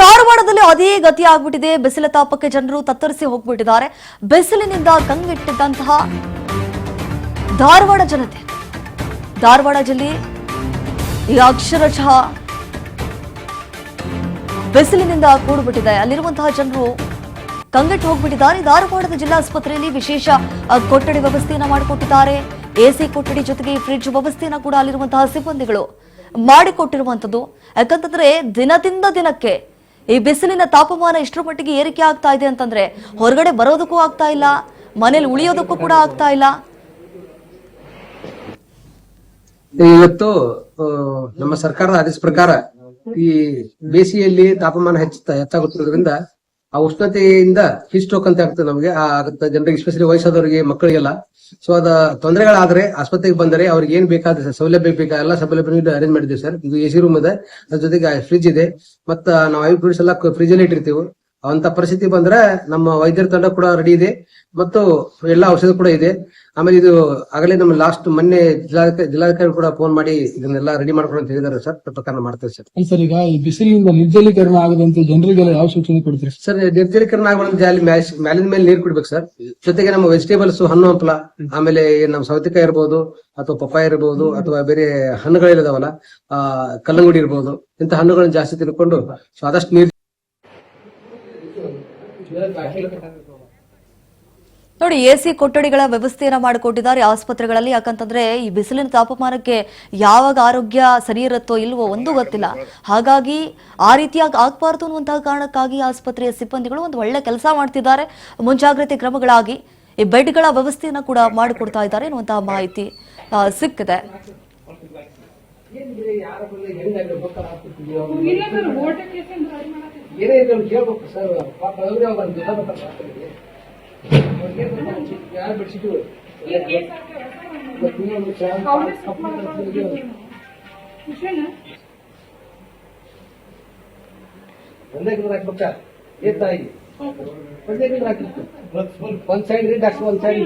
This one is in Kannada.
ಧಾರವಾಡದಲ್ಲಿ ಅದೇ ಗತಿ ಆಗ್ಬಿಟ್ಟಿದೆ. ಬಿಸಿಲ ತಾಪಕ್ಕೆ ಜನರು ತತ್ತರಿಸಿ ಹೋಗ್ಬಿಟ್ಟಿದ್ದಾರೆ. ಬಿಸಿಲಿನಿಂದ ಕಂಗೆಟ್ಟಿದ್ದಂತಹ ಧಾರವಾಡ ಜನತೆ, ಧಾರವಾಡ ಜಿಲ್ಲೆ ಈಗ ಅಕ್ಷರಶಃ ಬಿಸಿಲಿನಿಂದ ಕೂಡಿಬಿಟ್ಟಿದೆ. ಅಲ್ಲಿರುವಂತಹ ಜನರು ಕಂಗೆಟ್ಟು ಹೋಗ್ಬಿಟ್ಟಿದ್ದಾರೆ. ಧಾರವಾಡದ ಜಿಲ್ಲಾಸ್ಪತ್ರೆಯಲ್ಲಿ ವಿಶೇಷ ಕೊಠಡಿ ವ್ಯವಸ್ಥೆಯನ್ನ ಮಾಡಿಕೊಟ್ಟಿದ್ದಾರೆ. ಎಸಿ ಕೊಠಡಿ ಜೊತೆಗೆ ಫ್ರಿಡ್ಜ್ ವ್ಯವಸ್ಥೆಯನ್ನ ಕೂಡ ಅಲ್ಲಿರುವಂತಹ ಸಿಬ್ಬಂದಿಗಳು ಮಾಡಿಕೊಟ್ಟಿರುವಂತದ್ದು. ಯಾಕಂತಂದ್ರೆ ದಿನದಿಂದ ದಿನಕ್ಕೆ ಈ ಬಿಸಿಲಿನ ತಾಪಮಾನ ಇಷ್ಟರ ಮಟ್ಟಿಗೆ ಏರಿಕೆ ಆಗ್ತಾ ಇದೆ ಅಂತಂದ್ರೆ ಹೊರಗಡೆ ಬರೋದಕ್ಕೂ ಆಗ್ತಾ ಇಲ್ಲ, ಮನೇಲಿ ಉಳಿಯೋದಕ್ಕೂ ಕೂಡ ಆಗ್ತಾ ಇಲ್ಲ. ಇವತ್ತು ನಮ್ಮ ಸರ್ಕಾರದ ಆದೇಶ ಪ್ರಕಾರ ಈ ಬೇಸಿಗೆಯಲ್ಲಿ ತಾಪಮಾನ ಹೆಚ್ಚಾಗುತ್ತಿರೋದ್ರಿಂದ ಆ ಉಷ್ಣತೆಯಿಂದ ಹೀಟ್ ಸ್ಟ್ರೋಕ್ ಅಂತ ಆಗ್ತದೆ ನಮಗೆ ಆಗುತ್ತೆ ಜನರಿಗೆ, ಎಸ್ಪೆಷಲಿ ವಯಸ್ಸಾದವರಿಗೆ, ಮಕ್ಕಳಿಗೆಲ್ಲ. ಸೊ ಅದ ತೊಂದರೆಗಳಾದ್ರೆ ಆಸ್ಪತ್ರೆಗೆ ಬಂದರೆ ಅವ್ರಿಗೆ ಏನ್ ಬೇಕಾದ ಸೌಲಭ್ಯ ಬೇಕಾದ ಎಲ್ಲ ಸೌಲಭ್ಯ ಅರೇಂಜ್ ಮಾಡಿದ್ದೀವಿ ಸರ್. ಇದು ಎಸಿ ರೂಮ್ ಇದೆ, ಅದ್ರ ಜೊತೆಗೆ ಫ್ರಿಜ್ ಇದೆ, ಮತ್ತ ನಾವು ಐ ಫ್ರೂಟ್ಸ್ ಎಲ್ಲ ಫ್ರಿಜ್ ಅಲ್ಲಿ ಇಟ್ಟಿರ್ತೀವಿ. ಅಂತ ಪರಿಸ್ಥಿತಿ ಬಂದ್ರೆ ನಮ್ಮ ವೈದ್ಯರ ತಂಡ ಕೂಡ ರೆಡಿ ಇದೆ ಮತ್ತು ಎಲ್ಲ ಔಷಧ ಕೂಡ ಇದೆ. ಆಮೇಲೆ ಇದು ಆಗಲೇ ನಮ್ಮ ಲಾಸ್ಟ್ ಮೊನ್ನೆ ಜಿಲ್ಲಾಧಿಕಾರಿ ಕೂಡ ಫೋನ್ ಮಾಡಿ ಇದನ್ನೆಲ್ಲ ರೆಡಿ ಮಾಡ್ಕೊಂಡು ಅಂತ ಹೇಳಿದಾರೆ ಸರ್. ಪ್ರಕಾರ ಮಾಡ್ತೇವೆ ಸರ್. ಸರ್, ಈಗ ಈ ಬಿಸಿಲಿನಿಂದ ನಿರ್ಜಲೀಕರಣ ಆಗದಂತೆ ಜನರಿಗೆಲ್ಲ ಯಾವ ಸೂಚನೆ ಕೊಡ್ತೀರಿ ಸರ್? ನಿರ್ಜಲೀಕರಣ ಆಗುವಂತ ಮ್ಯಾಲಿನ ಮೇಲೆ ನೀರು ಕುಡ್ಬೇಕು ಸರ್. ಜೊತೆಗೆ ನಮ್ಮ ವೆಜಿಟೇಬಲ್ಸ್, ಹಣ್ಣು ಹಂಪಲ, ಆಮೇಲೆ ನಮ್ಮ ಸೌತೆಕಾಯಿ ಇರ್ಬೋದು ಅಥವಾ ಪಪ್ಪಾಯ ಇರ್ಬೋದು ಅಥವಾ ಬೇರೆ ಹಣ್ಣುಗಳಿದಾವಲ್ಲ, ಕಲ್ಲಂಗಡಿ ಇರ್ಬೋದು, ಇಂಥ ಹಣ್ಣುಗಳನ್ನ ಜಾಸ್ತಿ ತಿನ್ಕೊಂಡು ಆದಷ್ಟು ನೀರು ನೋಡಿ. ಎಸಿ ಕೊಠಡಿಗಳ ವ್ಯವಸ್ಥೆಯನ್ನ ಮಾಡಿಕೊಟ್ಟಿದ್ದಾರೆ ಆಸ್ಪತ್ರೆಗಳಲ್ಲಿ. ಯಾಕಂತಂದ್ರೆ ಈ ಬಿಸಿಲಿನ ತಾಪಮಾನಕ್ಕೆ ಯಾವಾಗ ಆರೋಗ್ಯ ಸರಿ ಇರುತ್ತೋ ಇಲ್ವೋ ಒಂದು ಗೊತ್ತಿಲ್ಲ. ಹಾಗಾಗಿ ಆ ರೀತಿಯಾಗಿ ಆಗ್ಬಾರ್ದು ಅನ್ನುವಂತಹ ಕಾರಣಕ್ಕಾಗಿ ಆಸ್ಪತ್ರೆಯ ಸಿಬ್ಬಂದಿಗಳು ಒಂದು ಒಳ್ಳೆ ಕೆಲಸ ಮಾಡ್ತಿದ್ದಾರೆ. ಮುಂಜಾಗ್ರತೆ ಕ್ರಮಗಳಾಗಿ ಈ ಬೆಡ್ಗಳ ವ್ಯವಸ್ಥೆಯನ್ನ ಕೂಡ ಮಾಡಿಕೊಡ್ತಾ ಇದ್ದಾರೆ ಅನ್ನುವಂತಹ ಮಾಹಿತಿ ಸಿಕ್ಕಿದೆ. ಒಂದ್ ಸೈಡ್ ಡಾಕ್ಟರ್, ಒಂದ್ ಸೈಡ್